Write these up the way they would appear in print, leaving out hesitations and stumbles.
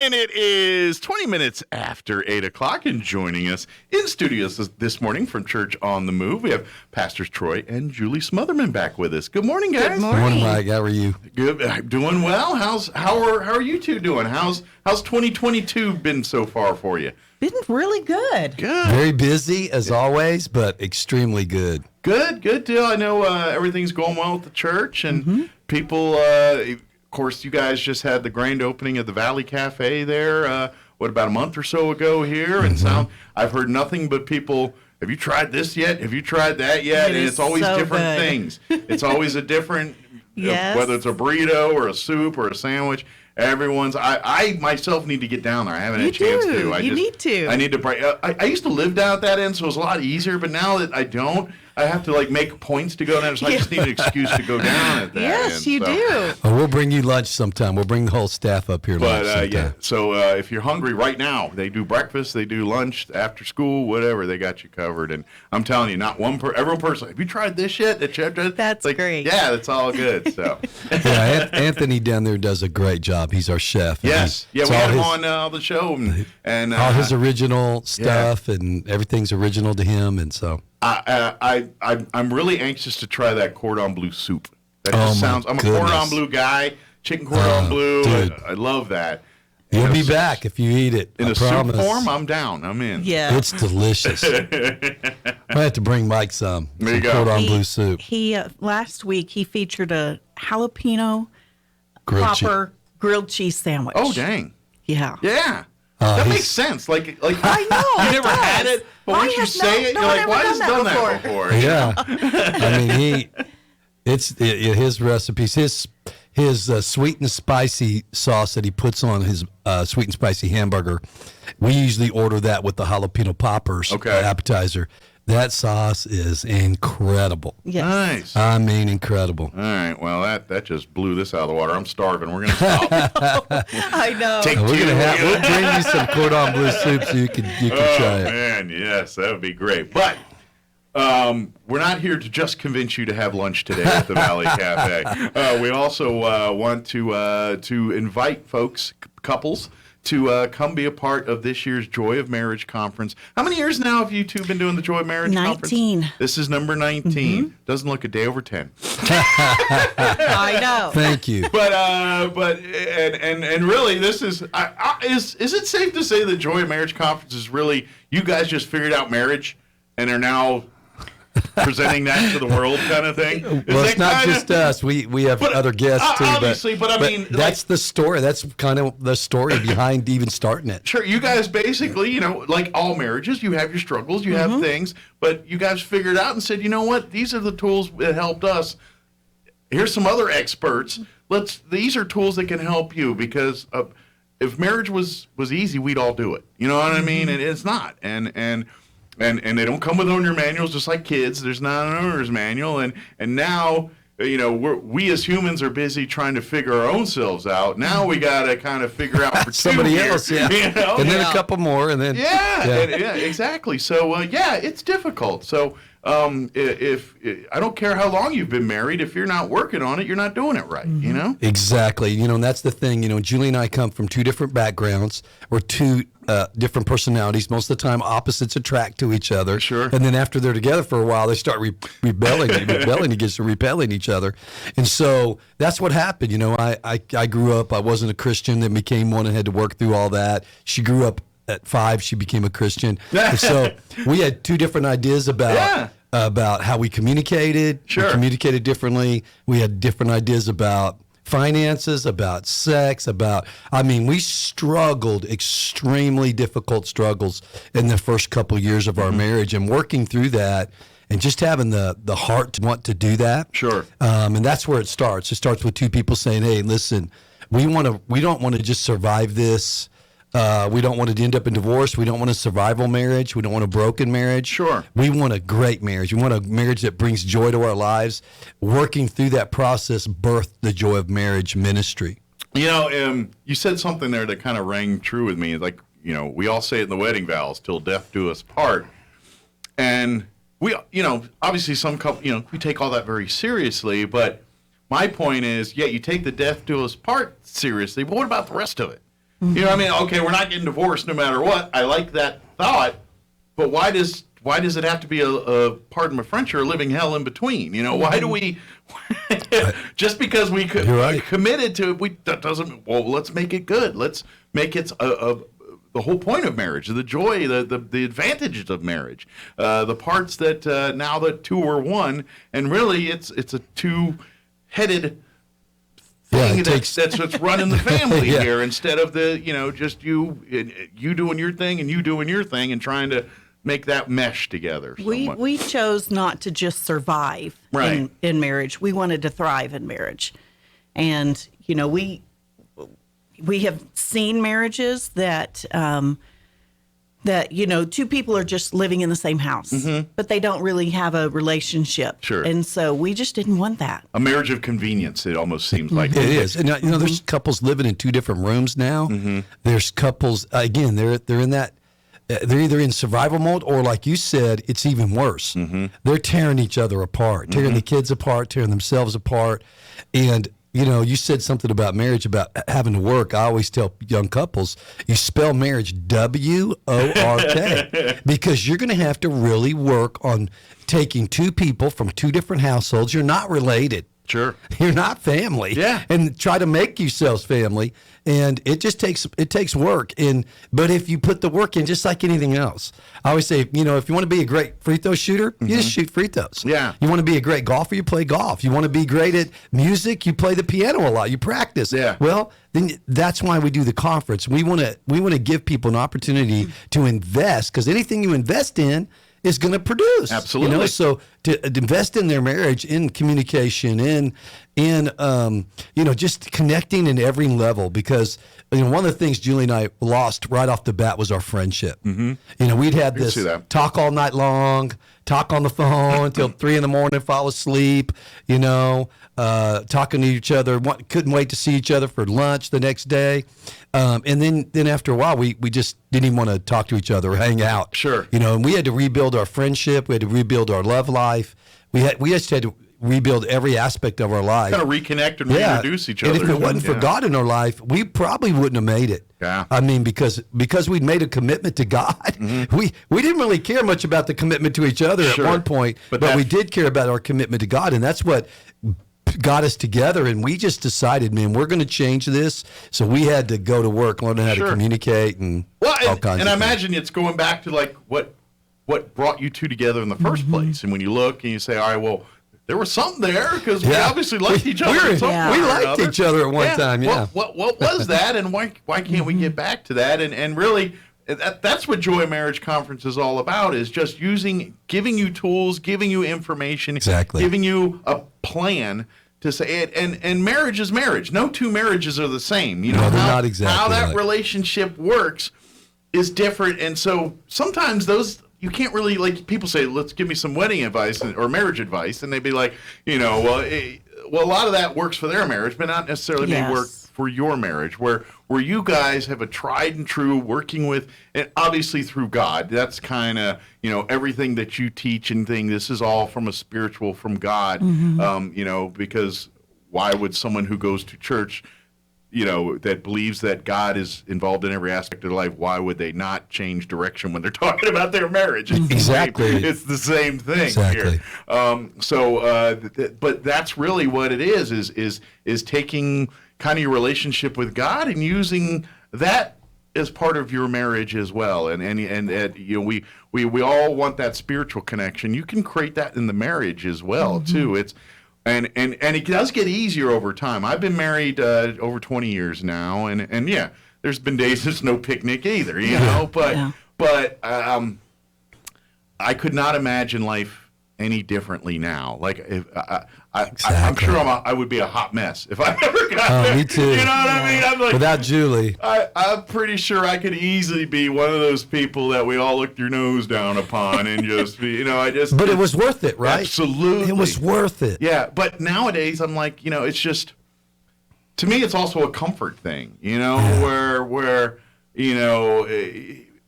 And it is 20 minutes after 8 o'clock, and joining us in studios this morning from Church on the Move, we have Pastors Troy and Julie Smothermon back with us. Good morning, guys. Good morning, Mike. How are you? Good. I'm doing well. How are you two doing? How's 2022 been so far for you? Been really good. Good. Very busy as always, but extremely good. Good deal. I know everything's going well at the church, and people. Of course, you guys just had the grand opening of the Valley Cafe there, about a month or so ago here? And I've heard nothing but people, have you tried this yet? Have you tried that yet? And it's always so different things. It's always a different, Yes. Whether it's a burrito or a soup or a sandwich. Everyone's, I myself need to get down there. I haven't had a chance to. You need to. I need to. I used to live down at that end, so it was a lot easier. But now that I don't, I have to make points to go down. So I just need an excuse to go down at that Yes, end. you do. Oh, we'll bring you lunch sometime. We'll bring the whole staff up here lunch sometime. Yeah. So if you're hungry right now, they do breakfast, they do lunch, after school, whatever. They got you covered. And I'm telling you, not every person. Have you tried this yet? That's great. Yeah, that's all good. So. Yeah, Anthony down there does a great job. He's our chef. Yes. Yeah, we had him on the show, and all his original stuff and everything's original to him, and so. I'm really anxious to try that cordon bleu soup. That just sounds. I'm a cordon bleu guy. Chicken cordon bleu. I love that. You'll be back if you eat it. In I a promise. soup form, I'm down. I'm in. Yeah. It's delicious. I have to bring Mike some cordon bleu soup. He last week he featured a jalapeno Grilled grilled cheese sandwich. Oh dang. Yeah. Yeah. That makes sense. Like I know. you never had it, but once you say it, you're like, why has he done that before? Yeah. I mean, his recipes, his sweet and spicy sauce that he puts on his sweet and spicy hamburger. We usually order that with the jalapeno poppers appetizer. That sauce is incredible. Yes. Nice. I mean, incredible. All right. Well, that just blew this out of the water. I'm starving. We're gonna stop. I know. We'll bring you some cordon bleu soup so you can try it. Oh man, yes, that would be great. But we're not here to just convince you to have lunch today at the Valley Cafe. We also want to invite folks, couples, to come be a part of this year's Joy of Marriage Conference. How many years now have you two been doing the Joy of Marriage 19. Conference? This is number 19. Doesn't look a day over 10. I know. Thank you. But really, this is it safe to say the Joy of Marriage Conference is really, you guys just figured out marriage and are now presenting that to the world kind of thing? Well, it's not just us. We have other guests too. Obviously, but I mean, that's the story. That's kind of the story behind even starting it. Sure, you guys basically, like all marriages, you have your struggles, you have things, but you guys figured out and said, you know what? These are the tools that helped us. Here's some other experts. These are tools that can help you, because if marriage was easy, we'd all do it. You know what I mean? And it's not. And they don't come with owner manuals, just like kids. There's not an owner's manual. And now, we as humans are busy trying to figure our own selves out. Now we got to kind of figure out for somebody else, and then a couple more, and then yeah, exactly. So it's difficult. So if I don't care how long you've been married, if you're not working on it, you're not doing it right. Exactly. And that's the thing. Julie and I come from two different backgrounds. We're two different personalities. Most of the time, opposites attract to each other. Sure. And then after they're together for a while, they start rebelling against repelling each other. And so that's what happened. I grew up. I wasn't a Christian. Then became one and had to work through all that. She grew up. At 5, she became a Christian. And so we had two different ideas about how we communicated. Sure. We communicated differently. We had different ideas about finances, about sex, we struggled, extremely difficult struggles in the first couple of years of our marriage, and working through that and just having the heart to want to do that. Sure. And that's where it starts. It starts with two people saying, hey, listen, we don't want to just survive this. We don't want to end up in divorce. We don't want a survival marriage. We don't want a broken marriage. Sure. We want a great marriage. We want a marriage that brings joy to our lives. Working through that process birthed the Joy of Marriage ministry. You said something there that kind of rang true with me. Like, we all say it in the wedding vows, till death do us part. And we, obviously some couple, we take all that very seriously, but my point is, you take the death do us part seriously, but what about the rest of it? You know what I mean? Okay, we're not getting divorced no matter what. I like that thought, but why does it have to be a pardon my French, or a living hell in between? You know, why do we just because we committed to it, that doesn't. Well, let's make it good. Let's make it the whole point of marriage, the joy, the advantages of marriage, the parts that now that two are one, and really it's a two-headed thing that's what's running the family here, instead of just you doing your thing and you doing your thing and trying to make that mesh together. We chose not to just survive in marriage. We wanted to thrive in marriage, and we have seen marriages that two people are just living in the same house, but they don't really have a relationship. Sure. And so we just didn't want that. A marriage of convenience, it almost seems like. It is. And there's couples living in two different rooms now. There's couples, again, they're in that, they're either in survival mode, or like you said, it's even worse. They're tearing each other apart, tearing the kids apart, tearing themselves apart. And you said something about marriage, about having to work. I always tell young couples, you spell marriage WORK, because you're going to have to really work on taking two people from two different households. You're not related. Sure. You're not family. Yeah. And try to make yourselves family. And it just takes work. But if you put the work in, just like anything else, I always say, if you want to be a great free throw shooter, you just shoot free throws. Yeah. You want to be a great golfer, you play golf. You want to be great at music, you play the piano a lot. You practice. Yeah. Well, then that's why we do the conference. We want to give people an opportunity to invest, because anything you invest in is going to produce. Absolutely. So to invest in their marriage, in communication, in just connecting in every level, because one of the things Julie and I lost right off the bat was our friendship. We'd had this talk all night long, talk on the phone until 3 a.m, fall asleep, talking to each other, couldn't wait to see each other for lunch the next day. And then after a while, we just didn't even want to talk to each other or hang out. Sure. And we had to rebuild our friendship. We had to rebuild our love life. We just had to rebuild every aspect of our life. Kind of reconnect and reintroduce each other. And if it wasn't for God in our life, we probably wouldn't have made it. Yeah. I mean, because we'd made a commitment to God. We didn't really care much about the commitment to each other at one point, but we did care about our commitment to God, and that's what got us together. And we just decided, man, we're going to change this. So we had to go to work, learning how to communicate, and all kinds of things. And I imagine it's going back to like what brought you two together in the first place. And when you look and you say, all right, well, there was something there, because we obviously liked each other. We liked each other at one time. Yeah. What was that, and why can't we get back to that? And really, that's what Joy Marriage Conference is all about, is just giving you tools, giving you information, giving you a plan to say it. And marriage is marriage. No two marriages are the same. No, they're not exactly how that relationship works is different. And so sometimes you can't really, like, people say, let's give me some wedding advice or marriage advice. And they'd be like, well, a lot of that works for their marriage, but not necessarily may work for your marriage, where you guys have a tried and true working with, and obviously through God. That's kind of, everything that you teach and thing, this is all from God, because why would someone who goes to church, that believes that God is involved in every aspect of their life, why would they not change direction when they're talking about their marriage? It's the same thing here. But that's really what it is taking kind of your relationship with God and using that as part of your marriage as well. And we all want that spiritual connection. You can create that in the marriage as well too. It's And it does get easier over time. I've been married over 20 years now, and yeah, there's been days there's no picnic either, but I could not imagine life any differently now. Like, if I'm sure I would be a hot mess if I ever got there. Me too. You know what I mean? I'm like, without Julie, I'm pretty sure I could easily be one of those people that we all look your nose down upon and just be, But it was worth it, right? Absolutely, it was worth it. Yeah, but nowadays I'm like, it's just, to me, it's also a comfort thing, where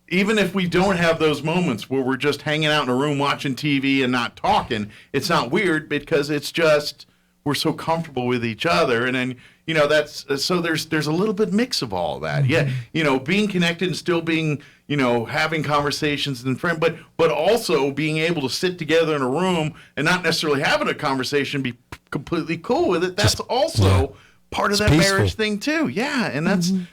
even if we don't have those moments where we're just hanging out in a room watching TV and not talking, it's not weird, because it's just, we're so comfortable with each other. And then, that's so there's a little bit mix of all that. Yeah, being connected and still being, having conversations and friend, but also being able to sit together in a room and not necessarily having a conversation, be completely cool with it. That's also part of that peaceful marriage thing too. Yeah, and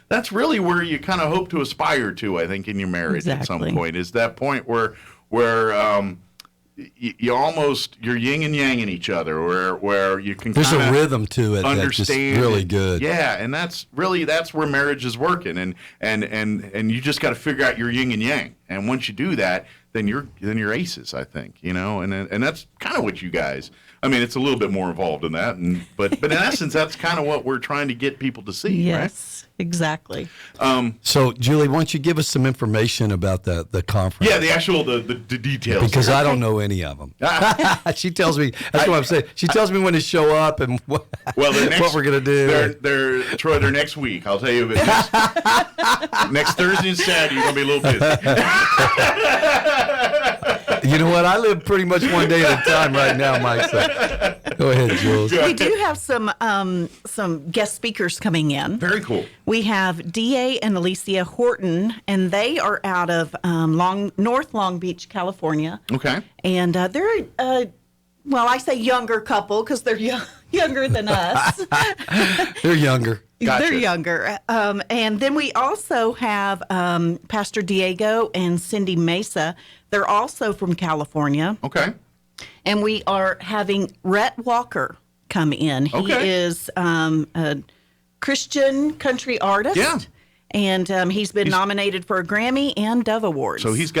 that's really where you kind of hope to aspire to, I think, in your marriage at some point, is that point where you almost, you're yin and yang in each other, where you can there's a rhythm to it understand, that's just really good. Yeah, and that's where marriage is working, and you just got to figure out your yin and yang, and once you do that, then you're aces, I think, and that's kind of what you guys. I mean, it's a little bit more involved in that, but in essence, that's kind of what we're trying to get people to see. Yes, right? Exactly. So, Julie, why don't you give us some information about the conference? Yeah, the actual the details. Because I don't know any of them. She tells me. That's what I'm saying. She tells me when to show up and what we're gonna do. Troy, they're next week. I'll tell you. Next Thursday and Saturday, you're gonna be a little busy. You know what? I live pretty much one day at a time right now, Mike. So go ahead, Jules. We do have some guest speakers coming in. Very cool. We have D.A. and Alicia Horton, and they are out of North Long Beach, California. Okay. And they're, I say younger couple because they're younger than us. They're younger. Gotcha. They're younger. And then we also have Pastor Diego and Cindy Mesa. They're also from California. Okay. And we are having Rhett Walker come in. He is a Christian country artist. Yeah. And he's been nominated for a Grammy and Dove Awards. So he's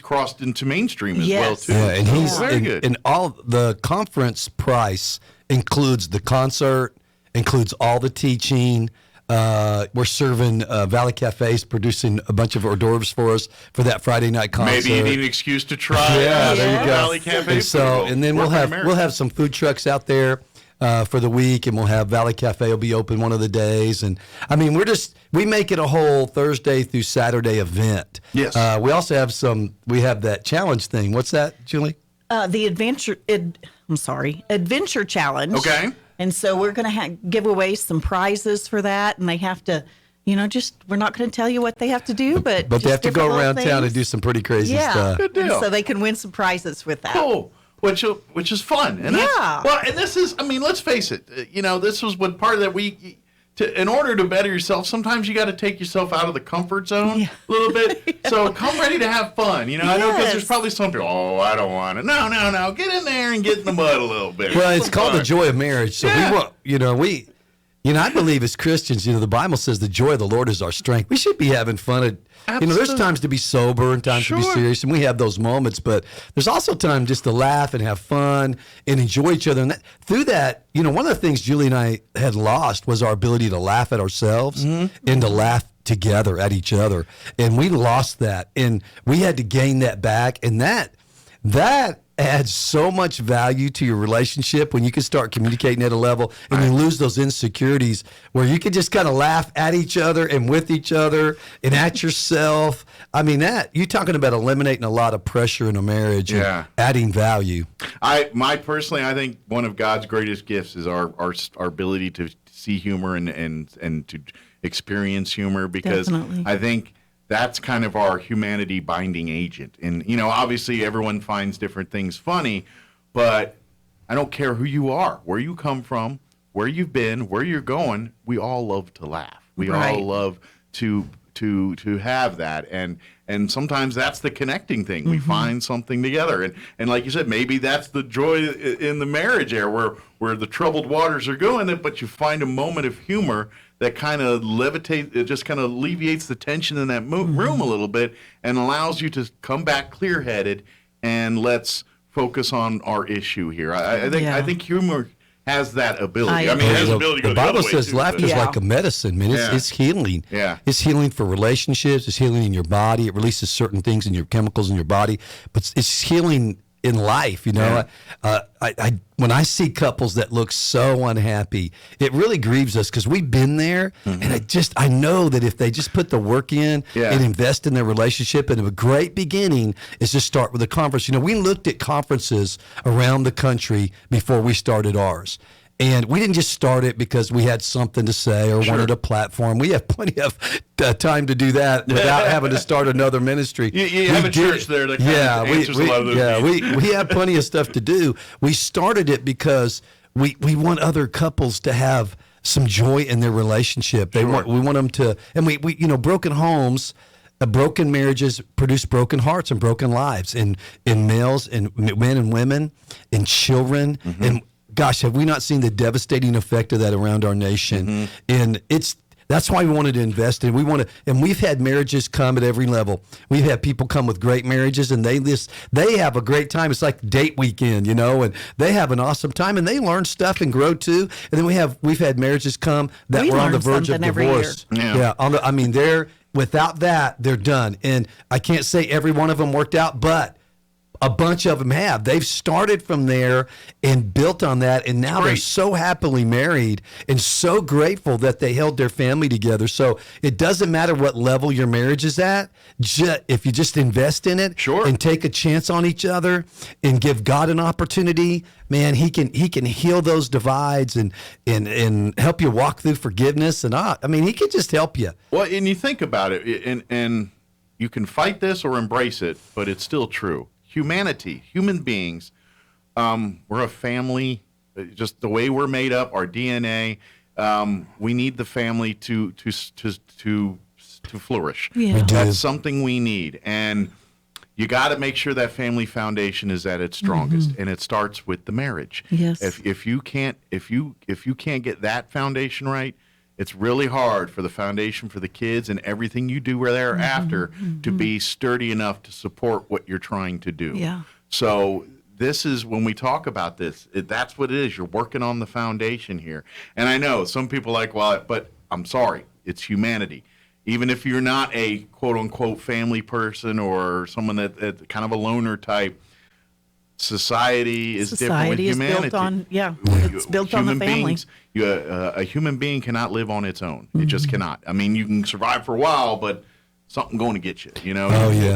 crossed into mainstream as well too. Yeah, and he's very good. And all the conference price includes the concert, includes all the teaching. We're serving Valley Cafe's producing a bunch of hors d'oeuvres for us for that Friday night concert. Maybe you need an excuse to try. Yeah, there you go. Valley Cafe. And then we'll have some food trucks out there for the week, and we'll have Valley Cafe will be open one of the days. And I mean, we make it a whole Thursday through Saturday event. Yes. We also have we have that challenge thing. What's that, Julie? The Adventure Challenge. Okay. And so we're going to give away some prizes for that, and they have to, we're not going to tell you what they have to do, but they have to go around town and do some pretty crazy stuff. Good deal. So they can win some prizes with that. Cool. Which is fun. And and this is, I mean, let's face it, this was what part of that week. In order to better yourself, sometimes you got to take yourself out of the comfort zone a little bit. So come ready to have fun. I know because there's probably some people, I don't want it. No. Get in there and get in the mud a little bit. Well, it's called the joy of marriage. So we want, I believe as Christians, the Bible says the joy of the Lord is our strength. We should be having fun. There's times to be sober and times to be serious, and we have those moments. But there's also time just to laugh and have fun and enjoy each other. And through that, one of the things Julie and I had lost was our ability to laugh at ourselves and to laugh together at each other. And we lost that, and we had to gain that back. And that adds so much value to your relationship when you can start communicating at a level and you lose those insecurities where you can just kind of laugh at each other and with each other and at yourself. I mean, you're talking about eliminating a lot of pressure in a marriage and adding value. I think one of God's greatest gifts is our ability to see humor and to experience humor, because Definitely. I think that's kind of our humanity binding agent. And, obviously everyone finds different things funny, but I don't care who you are, where you come from, where you've been, where you're going. We all love to laugh. We all love to have that. And sometimes that's the connecting thing. We find something together. And like you said, maybe that's the joy in the marriage there where the troubled waters are going, but you find a moment of humor that kind of it just kind of alleviates the tension in that room a little bit and allows you to come back clear-headed, and let's focus on our issue here. I think humor has that ability. It has the ability to go the Bible other way says too, laughter is like a medicine, man. It's healing. Yeah. It's healing for relationships. It's healing in your body. It releases certain things in your chemicals in your body, but it's healing in life. When I see couples that look so unhappy, it really grieves us because we've been there, and I know that if they just put the work in and invest in their relationship, and a great beginning is just start with a conference. We looked at conferences around the country before we started ours. And we didn't just start it because we had something to say or wanted a platform. We have plenty of time to do that without having to start another ministry. You have a church there that kind of answers a lot of those needs. We have plenty of stuff to do. We started it because we want other couples to have some joy in their relationship. We want them to, and we broken homes, broken marriages produce broken hearts and broken lives in males and men and women, in children. And gosh, have we not seen the devastating effect of that around our nation? And that's why we wanted to invest in. And we've had marriages come at every level. We've had people come with great marriages, and they have a great time. It's like date weekend, and they have an awesome time, and they learn stuff and grow too. And then we've had marriages come that were on the verge of divorce. They're without that, they're done. And I can't say every one of them worked out, but a bunch of them have. They've started from there and built on that, and now they're so happily married and so grateful that they held their family together. So it doesn't matter what level your marriage is at. If you just invest in it and take a chance on each other and give God an opportunity, man, he can heal those divides and help you walk through forgiveness. And he can just help you. Well, and you think about it, and you can fight this or embrace it, but it's still true. Humanity, human beings, we're a family. Just the way we're made up, our DNA. We need the family to flourish. Yeah. That's something we need, and you got to make sure that family foundation is at its strongest, and it starts with the marriage. Yes. If you can't get that foundation right, it's really hard for the foundation for the kids and everything you do thereafter to be sturdy enough to support what you're trying to do. Yeah. So this is when we talk about this, that's what it is. You're working on the foundation here. And I know some people are like, well, but I'm sorry, it's humanity. Even if you're not a quote unquote family person or someone that's kind of a loner type, society is different with humanity. It's built on the family. A human being cannot live on its own. It just cannot. I mean, you can survive for a while, but something going to get you.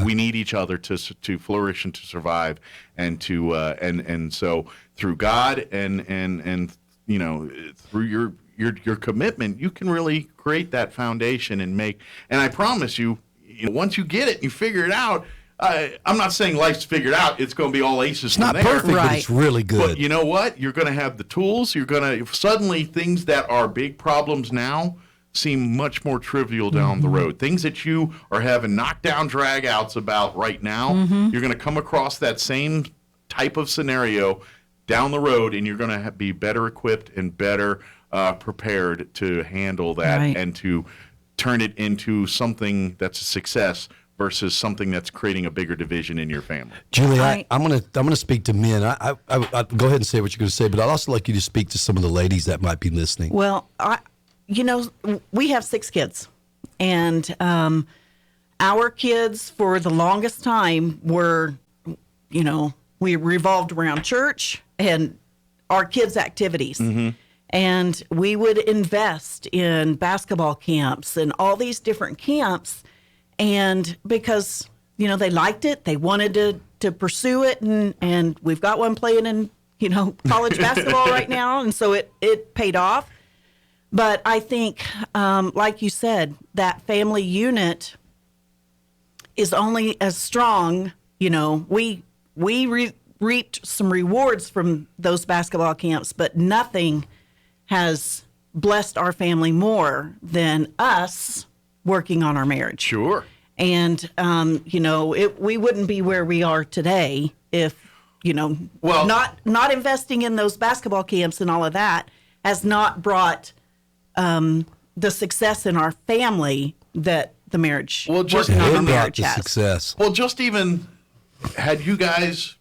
We need each other to flourish and to survive, and to and so through God and through your commitment, you can really create that foundation and make. And I promise you, once you get it and you figure it out. I'm not saying life's figured out. It's going to be all aces. It's not perfect, but it's really good. But you know what? You're going to have the tools. You're going to suddenly things that are big problems now seem much more trivial down the road. Things that you are having knockdown drag-outs about right now, you're going to come across that same type of scenario down the road, and you're going to be better equipped and better prepared to handle that and to turn it into something that's a success versus something that's creating a bigger division in your family. Julie, I'm gonna speak to men. I go ahead and say what you're going to say, but I'd also like you to speak to some of the ladies that might be listening. Well, we have 6 kids, and our kids for the longest time were, we revolved around church and our kids' activities. And we would invest in basketball camps and all these different camps. And because, they liked it, they wanted to pursue it. And we've got one playing in, college basketball right now. And so it paid off. But I think, like you said, that family unit is only as strong. We reaped some rewards from those basketball camps, but nothing has blessed our family more than us working on our marriage. Sure. And, we wouldn't be where we are today if, not investing in those basketball camps and all of that has not brought the success in our family that the marriage, working on our marriage has. Success. Well, just even had you guys,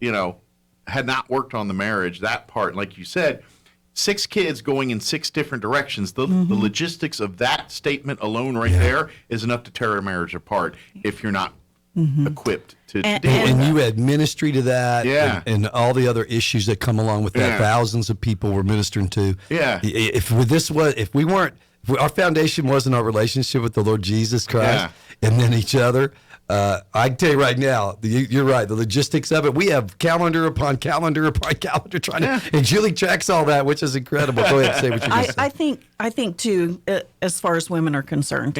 had not worked on the marriage, that part, like you said, 6 kids going in 6 different directions. The logistics of that statement alone there is enough to tear a marriage apart if you're not equipped to deal with that. And you had ministry to that and all the other issues that come along with that. Thousands of people we're ministering to. Yeah. If our foundation wasn't our relationship with the Lord Jesus Christ, and then each other. I can tell you right now, you're right. The logistics of it, we have calendar upon calendar upon calendar and Julie tracks all that, which is incredible. Go ahead and say what you're going to say. I think too, as far as women are concerned,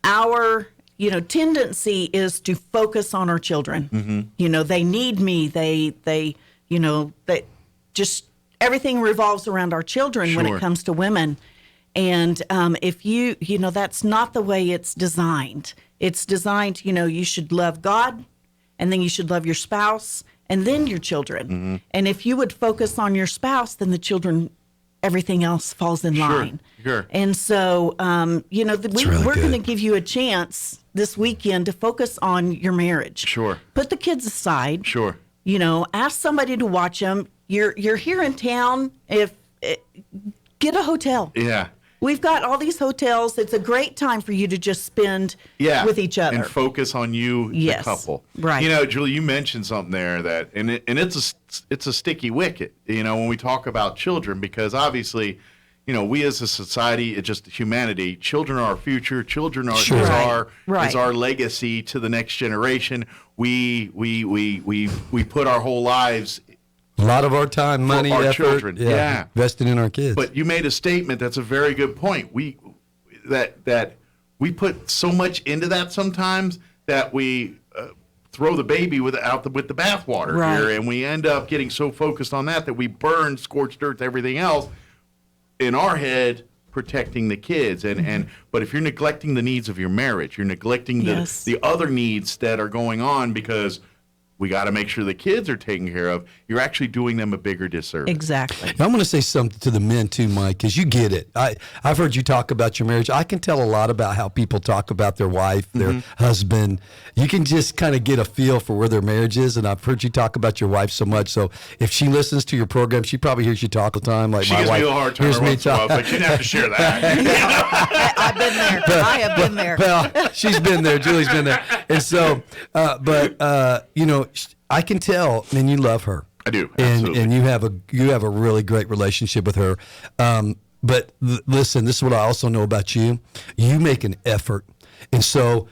our tendency is to focus on our children. They need me. They just everything revolves around our children when it comes to women. And if that's not the way it's designed. It's designed, you should love God, and then you should love your spouse, and then your children. And if you would focus on your spouse, then the children, everything else falls in line. Sure. And so, we're going to give you a chance this weekend to focus on your marriage. Sure. Put the kids aside. Sure. Ask somebody to watch them. You're here in town. Get a hotel. Yeah. We've got all these hotels. It's a great time for you to just spend with each other. And focus on you, the couple. Right. Julie, you mentioned something there that, and it's a sticky wicket, when we talk about children, because obviously, we as a society, it's just humanity, children are our future. Children are is our legacy to the next generation. We put our whole lives, a lot of our time, money, our effort, children. invested in our kids. But you made a statement that's a very good point. We put so much into that sometimes that we throw the baby with the bathwater here, and we end up getting so focused on that we burn scorched earth, everything else in our head, protecting the kids. But if you're neglecting the needs of your marriage, you're neglecting the other needs that are going on because we got to make sure the kids are taken care of. You're actually doing them a bigger disservice. Exactly. I'm going to say something to the men too, Mike, because you get it. I've heard you talk about your marriage. I can tell a lot about how people talk about their wife, their husband. You can just kind of get a feel for where their marriage is, and I've heard you talk about your wife so much. So if she listens to your program, she probably hears you talk all the time. Like she my gives wife me a hard time every once in a while. Like, you didn't have to share that. I've been there. I have been there. Well, she's been there. Julie's been there. And so, I can tell, and you love her. I do, absolutely. And you have a really great relationship with her. But listen, this is what I also know about you. You make an effort, and so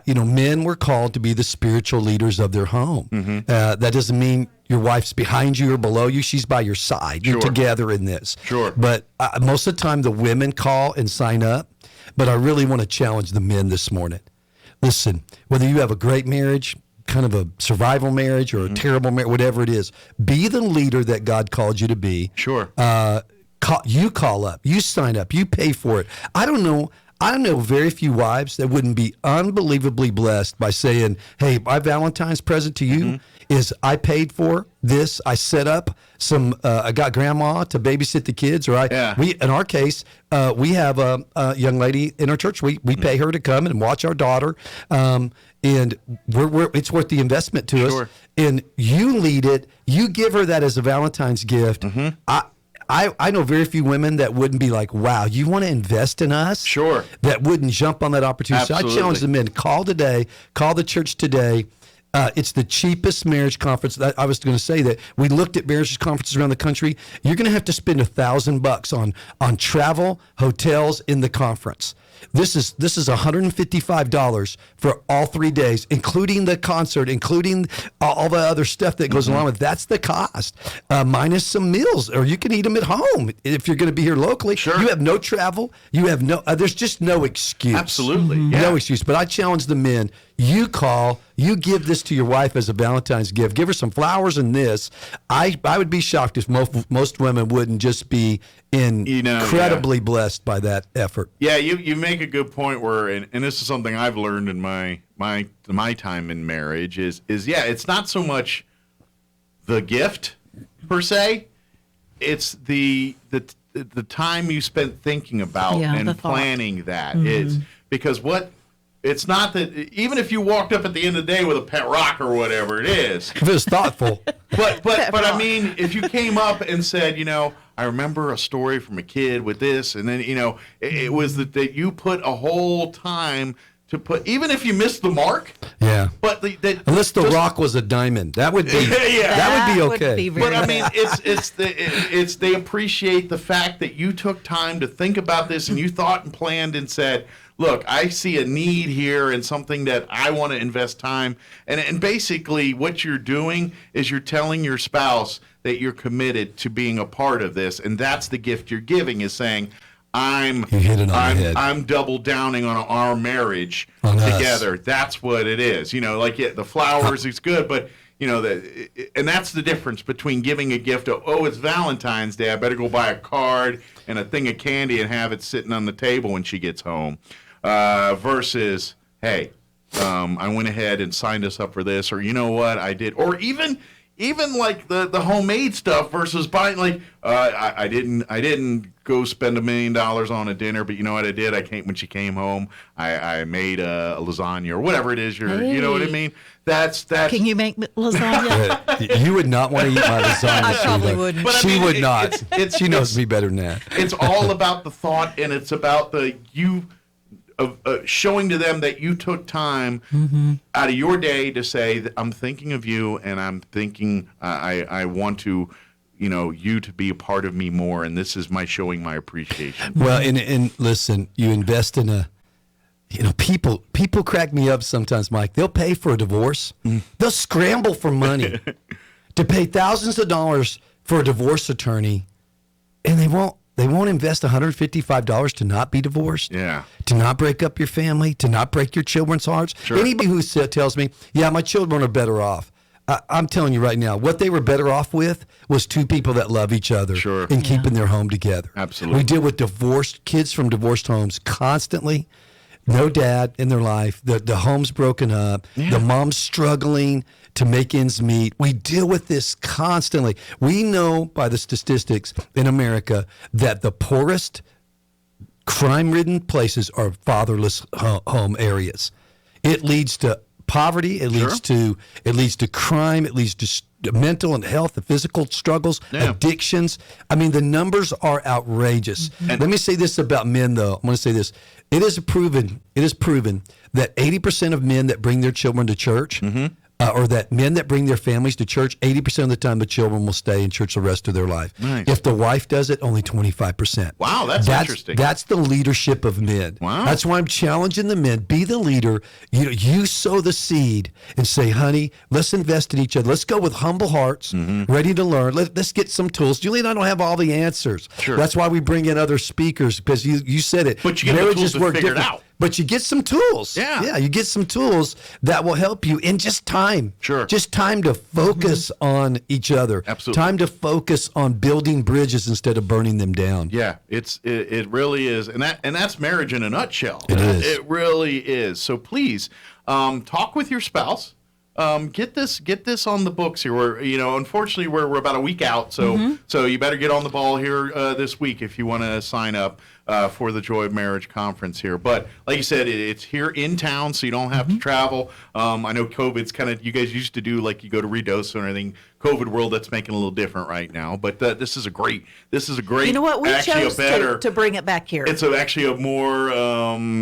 men were called to be the spiritual leaders of their home. That doesn't mean your wife's behind you or below you. She's by your side. You're together in this. Sure. But most of the time, the women call and sign up. But I really want to challenge the men this morning. Listen, whether you have a great marriage, kind of a survival marriage or a terrible marriage, whatever it is, be the leader that God called you to be. Sure. You call up, you sign up, you pay for it. I don't know very few wives that wouldn't be unbelievably blessed by saying, hey, my Valentine's present to you is I paid for this. I set up I got grandma to babysit the kids, we, in our case, we have a young lady in our church. We pay her to come and watch our daughter. And it's worth the investment to us. And you lead it. You give her that as a Valentine's gift. I know very few women that wouldn't be like, wow, you want to invest in us? Sure. That wouldn't jump on that opportunity. Absolutely. So I challenge the men, call the church today. It's the cheapest marriage conference. I was going to say that we looked at marriage conferences around the country. You're going to have to spend $1,000 on travel, hotels in the conference. This is $155 for all 3 days, including the concert, including all the other stuff that goes along with it. That's the cost, minus some meals, or you can eat them at home if you're going to be here locally. Sure. You have no travel. You have no. There's just no excuse. Absolutely, no excuse. But I challenge the men. You call. You give this to your wife as a Valentine's gift. Give her some flowers and this. I would be shocked if most women wouldn't just be incredibly blessed by that effort. Yeah, you make a good point where, and this is something I've learned in my time in marriage is it's not so much the gift per se, it's the time you spent thinking about and planning that. It's because it's not that even if you walked up at the end of the day with a pet rock or whatever it is. If it was thoughtful. But I mean, if you came up and said, I remember a story from a kid with this, and then, it was that you put a whole time to put, even if you missed the mark. Yeah. But unless the rock was a diamond, that would be that would be okay. But I mean, it's they appreciate the fact that you took time to think about this and you thought and planned and said, look, I see a need here and something that I want to invest time. And basically what you're doing is you're telling your spouse that you're committed to being a part of this. And that's the gift you're giving, is saying, I'm double downing on our marriage together. That's what it is. Like the flowers is good, but and that's the difference between giving a gift of, it's Valentine's Day, I better go buy a card and a thing of candy and have it sitting on the table when she gets home, versus, hey, I went ahead and signed us up for this, or you know what, I did, or even like the homemade stuff versus buying, like, I didn't go spend $1 million on a dinner, but you know what I did? When she came home, I made a lasagna or whatever it is. You know what I mean? That's. Can you make lasagna? You would not want to eat my lasagna. I probably wouldn't. But She would not. She knows me better than that. It's all about the thought, and it's about showing to them that you took time out of your day to say that I'm thinking of you, and I'm thinking I want to, you to be a part of me more, and this is my showing my appreciation. Well, and listen, you invest in a, people crack me up sometimes, Mike. They'll pay for a divorce. They'll scramble for money to pay thousands of dollars for a divorce attorney, and they won't invest $155 to not be divorced, to not break up your family, to not break your children's hearts. Sure. Anybody who tells me, my children are better off, I'm telling you right now, what they were better off with was two people that love each other and keeping their home together. Absolutely. We deal with divorced kids from divorced homes constantly. No dad in their life. The home's broken up. The mom's struggling to make ends meet. We deal with this constantly. We know by the statistics in America that the poorest, crime-ridden places are fatherless home areas. It leads to poverty. It leads to crime. It leads to mental and health, the physical struggles, addictions. I mean, the numbers are outrageous. Let me say this about men, though. I'm going to say this. It is proven that 80% of men that bring their children to church, or that men that bring their families to church, 80% of the time the children will stay in church the rest of their life. Nice. If the wife does it, only 25%. Wow, that's interesting. That's the leadership of men. Wow. That's why I'm challenging the men. Be the leader. You sow the seed and say, honey, let's invest in each other. Let's go with humble hearts, ready to learn. Let's get some tools. Julie and I don't have all the answers. Sure. That's why we bring in other speakers, because you said it. But you get the tools to figure it out. But you get some tools. Yeah, you get some tools that will help you in just time. Sure. Just time to focus on each other. Absolutely. Time to focus on building bridges instead of burning them down. Yeah, it really is, and that's marriage in a nutshell. It is. It really is. So please, talk with your spouse. Get this on the books here. Unfortunately, we're about a week out, so you better get on the ball here this week if you want to sign up for the Joy of Marriage conference here. But like you said, it's here in town, so you don't have to travel. I know COVID's kind of, you guys used to do like you go to Redose or anything. COVID world, that's making a little different right now. But this is a great. You know what? We chose to bring it back here. It's actually a more.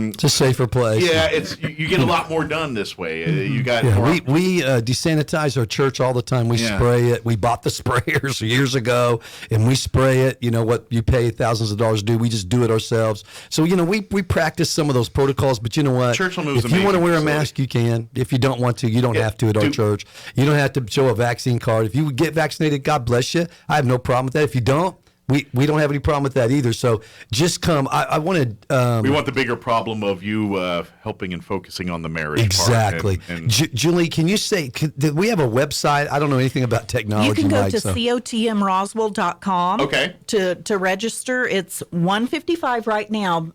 It's a safer place. Yeah, you get a lot more done this way. You got. We desanitize our church all the time. We spray it. We bought the sprayers years ago, and we spray it. You know what you pay thousands of dollars to do. We just do it ourselves. So we practice some of those protocols. But you know what? Church will move. If you want to wear a mask, you can. If you don't want to, you don't have to at our church. You don't have to show a vaccine card. If you get vaccinated, God bless you. I have no problem with that. If you don't, we don't have any problem with that either. So just come. I wanted. We want the bigger problem of you helping and focusing on the marriage. Exactly. Part and Julie, can you say? Do we have a website? I don't know anything about technology. You can go Mike, to so. cotmroswell.com. Okay. To register, it's $155 right now.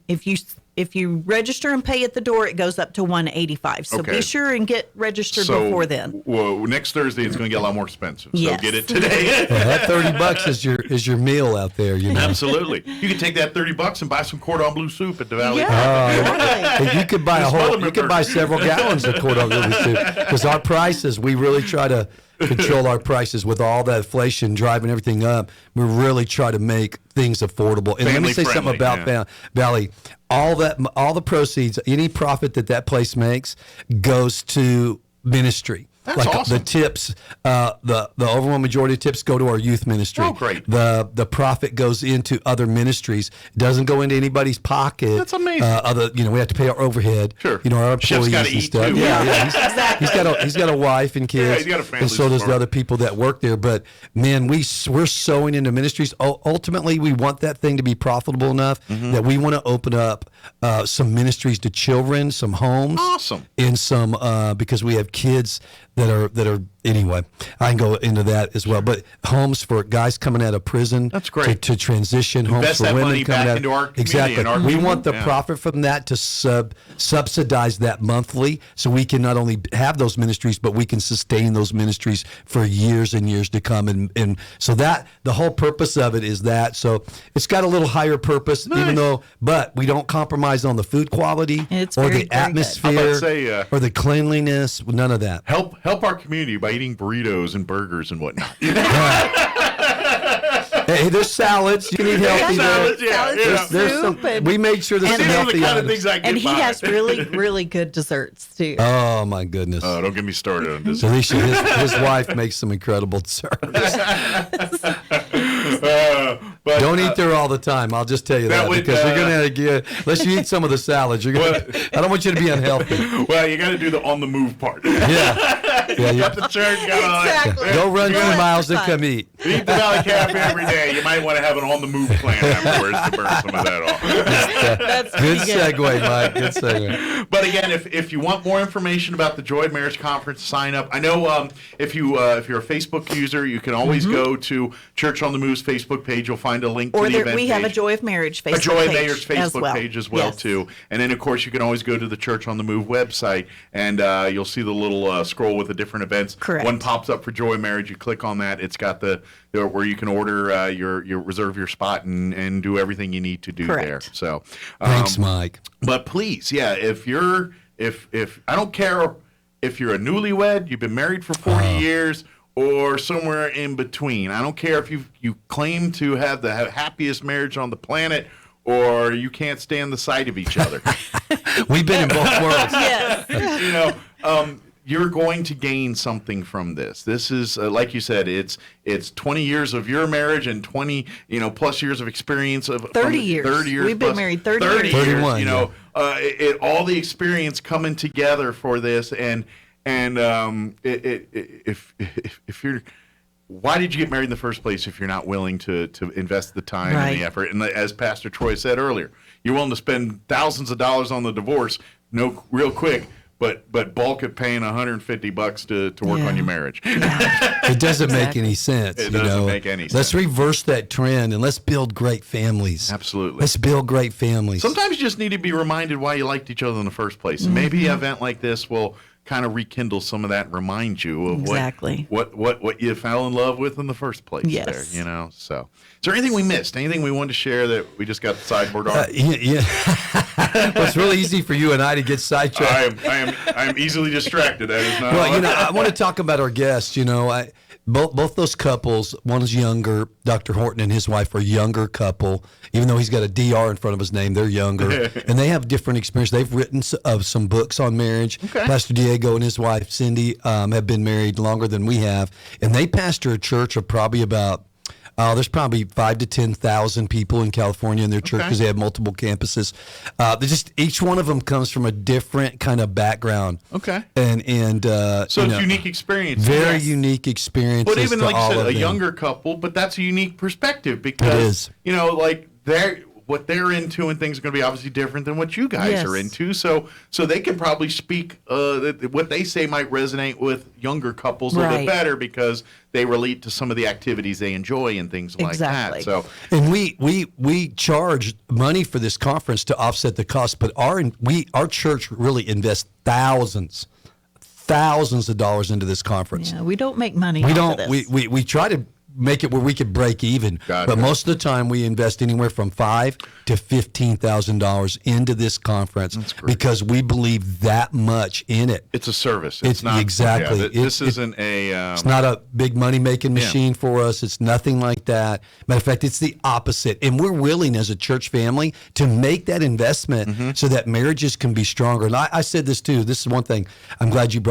If you register and pay at the door, it goes up to $185. So be sure and get registered before then. Well, next Thursday it's going to get a lot more expensive. So Yes. get it today. Well, that $30 is your meal out there. Absolutely. You can take that $30 and buy some cordon bleu soup at the Valley. Yeah, Hey, you could buy several gallons of cordon bleu soup, because our prices, we really try to control our prices with all that inflation driving everything up. We really try to make things affordable. And let me say something about Valley. All the proceeds, any profit that place makes goes to ministry. That's like awesome. the tips, the overwhelming majority of tips go to our youth ministry. Oh, great. The profit goes into other ministries. It doesn't go into anybody's pocket. That's amazing. We have to pay our overhead. Sure. Our Chef's employees gotta and eat, stuff. too. Yeah. He's got a wife and kids. Yeah, he's got a family and so does support. the other people that work there. But man, we're sowing into ministries. Ultimately, we want that thing to be profitable enough that we want to open up some ministries to children, some homes. Awesome. And some because we have kids that are anyway. I can go into that as well. But homes for guys coming out of prison. That's great. To transition. Invest Homes for that women money coming back out. into our community Exactly. and our We people. want the Yeah. profit from that to subsidize that monthly, so we can not only have those ministries, but we can sustain those ministries for years and years to come. And so that the whole purpose of it is that. So it's got a little higher purpose, even though, but we don't compromise on the food quality It's or very, the very good. atmosphere I'm about to say, or the cleanliness. None of that. Help our community by eating burritos and burgers and whatnot. Hey, there's salads. You can eat healthy. Salads, there. yeah, Salads, yeah. There's soup, some. and- We made sure there's and some These are healthy the kind of items. things I get And he by. has really, really good desserts too. Oh my goodness. Don't get me started on this. So Alicia, his wife makes some incredible desserts. But, Don't eat there all the time. I'll just tell you that that, would, because you're gonna get unless you eat some of the salads. You're gonna. I don't want you to be unhealthy. Well, you got to do the on the move part. Yeah, yeah. You, Got the church, got Exactly. go run Go 2 miles and exercise. come eat. eat the Valley Cafe every day. You might want to have an on the move plan afterwards to burn some of that off. That's Good pretty good. segue, Mike. Good segue. But again, if you want more information about the Joy of Marriage Conference, sign up. I know if you're a Facebook user, you can always go to Church on the Move's Facebook page. You'll find a link Or to the event we have a page. Joy of Marriage Facebook A Joy of page Marriage Facebook page as well Yes. too. And then of course you can always go to the Church on the Move website and you'll see the little scroll with the different events. Correct. One pops up for Joy of Marriage. You click on that. It's got the where you can order your reserve your spot and do everything you need to do Correct. there. So Thanks, Mike. but please, yeah, if I don't care if you're a newlywed, you've been married for 40 years, or somewhere in between. I don't care if you claim to have the happiest marriage on the planet, or you can't stand the sight of each other. We've been in both worlds. Yes. You're going to gain something from this. This is like you said, it's 20 years of your marriage and 20 plus years of experience of 30 years. 30 years. We've been plus married 30 years. years. 31, All the experience coming together for this, and if you're, why did you get married in the first place if you're not willing to invest the time Right. and the effort? And as Pastor Troy said earlier, you're willing to spend thousands of dollars on the divorce, real quick. But bulk at paying $150 to work on your marriage. It doesn't make any sense. It you doesn't know? make any Let's sense. reverse that trend and let's build great families. Absolutely. Let's build great families. Sometimes you just need to be reminded why you liked each other in the first place. And maybe an event like this will kind of rekindle some of that and remind you of Exactly. what you fell in love with in the first place. Yes. There, So, is there anything we missed? Anything we wanted to share that we just got the sideboard on? Yeah. Well, it's really easy for you and I to get sidetracked. I am easily distracted. That is not. Well, I want to talk about our guests. Both those couples, one is younger. Dr. Horton and his wife are a younger couple. Even though he's got a DR in front of his name, they're younger. And they have different experience. They've written some books on marriage. Okay. Pastor Diego and his wife, Cindy, have been married longer than we have. And they pastor a church of probably about, there's probably 5,000 to 10,000 people in California in their church because they have multiple campuses. They just each one of them comes from a different kind of background. Okay. And So it's unique experience. very unique experiences. But even to like you all said, of a them. younger couple, but that's a unique perspective because It is. like what they're into and things are going to be obviously different than what you guys Yes. are into. So they can probably speak what they say might resonate with younger couples a little bit Right. better because they relate to some of the activities they enjoy and things like Exactly. that. So And we charge money for this conference to offset the cost, but our church really invests thousands of dollars into this conference. Yeah, we don't make money. We off don't. Of this. We try to make it where we could break even. Gotcha. But most of the time, we invest anywhere from $5,000 to $15,000 into this conference because we believe that much in it. It's a service. It's not exactly. Yeah, this isn't a. It's not a big money making machine for us. It's nothing like that. Matter of fact, it's the opposite. And we're willing as a church family to make that investment so that marriages can be stronger. And I said this too. This is one thing. I'm glad you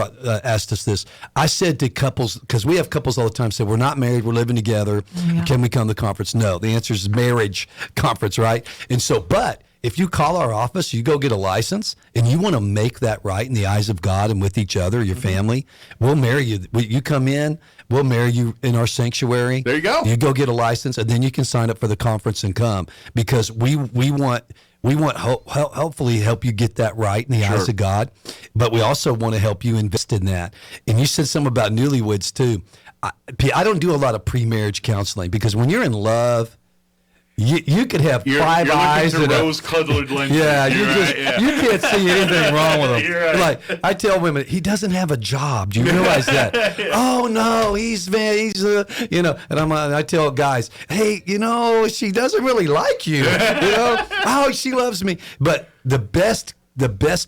asked us this. I said to couples, because we have couples all the time say, we're not married, we're living together. Can we come to the conference? No. The answer is marriage conference, right? And so, but if you call our office, you go get a license, and you want to make that right in the eyes of God and with each other, your family, we'll marry you. You come in, we'll marry you in our sanctuary. There you go. You go get a license, and then you can sign up for the conference and come, because we want hopefully help you get that right in the eyes of God, but we also want to help you invest in that. And you said something about newlyweds too. I don't do a lot of pre-marriage counseling, because when you're in love, you could have five eyes and and rose-colored lenses. Yeah, you can't see anything wrong with him. You're right. Like I tell women, he doesn't have a job. Do you realize that? Oh no, he's and I tell guys, hey, she doesn't really like you. Oh, she loves me. But the best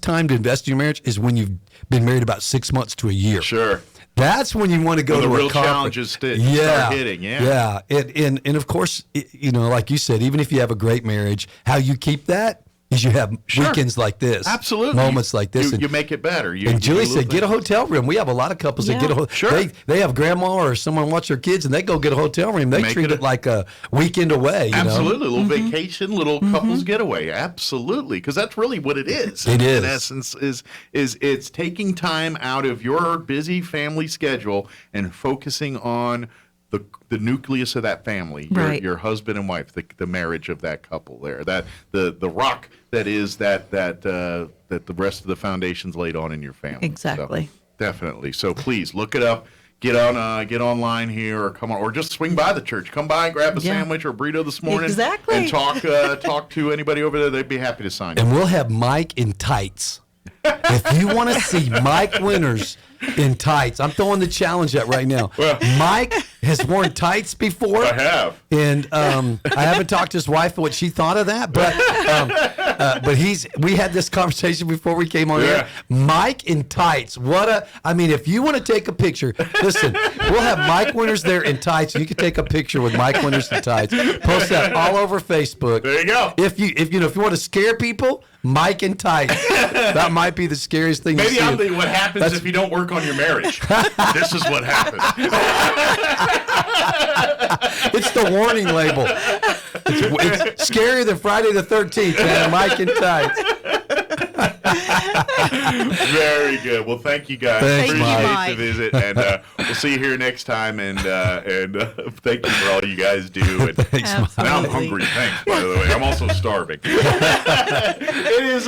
time to invest in your marriage is when you've been married about 6 months to a year. Sure. That's when you want to go to the a real conference. challenges start hitting. Yeah. And of course, like you said, even if you have a great marriage, how you keep that is you have weekends like this. Absolutely. Moments like this. You make it better. And Julie said, get a hotel room. We have a lot of couples that get a hotel room. They have grandma or someone watch their kids, and they go get a hotel room. They treat it like a weekend away. Absolutely. A little vacation, little couples getaway. Absolutely. Because that's really what it is. It is. In essence, is it's taking time out of your busy family schedule and focusing on the nucleus of that family, your husband and wife, the marriage of that couple there, that the rock that is that the rest of the foundation's laid on in your family. Exactly. So, definitely. So please look it up. Get online here, or come on, or just swing by the church. Come by, grab a sandwich or a burrito this morning. Exactly. And talk to anybody over there. They'd be happy to sign you. And we'll have Mike in tights. If you want to see Mike Winters in tights, I'm throwing the challenge out right now. Well, Mike has worn tights before. I have. And I haven't talked to his wife what she thought of that, but we had this conversation before we came on here. Mike in tights. If you want to take a picture, listen, we'll have Mike Winters there in tights. You can take a picture with Mike Winters in tights. Post that all over Facebook. There you go. If you want to scare people, Mike in tights. That might be the scariest thing Maybe you see. I'm what happens if you don't work on your marriage. This is what happens. It's the warning label. It's scarier than Friday the 13th, man. Mike in tights. Very good. Well, thank you guys. Thanks, Appreciate Mike. the visit, and we'll see you here next time. And thank you for all you guys do. And Thanks, Mike. now I'm hungry. Thanks, by the way. I'm also starving. It is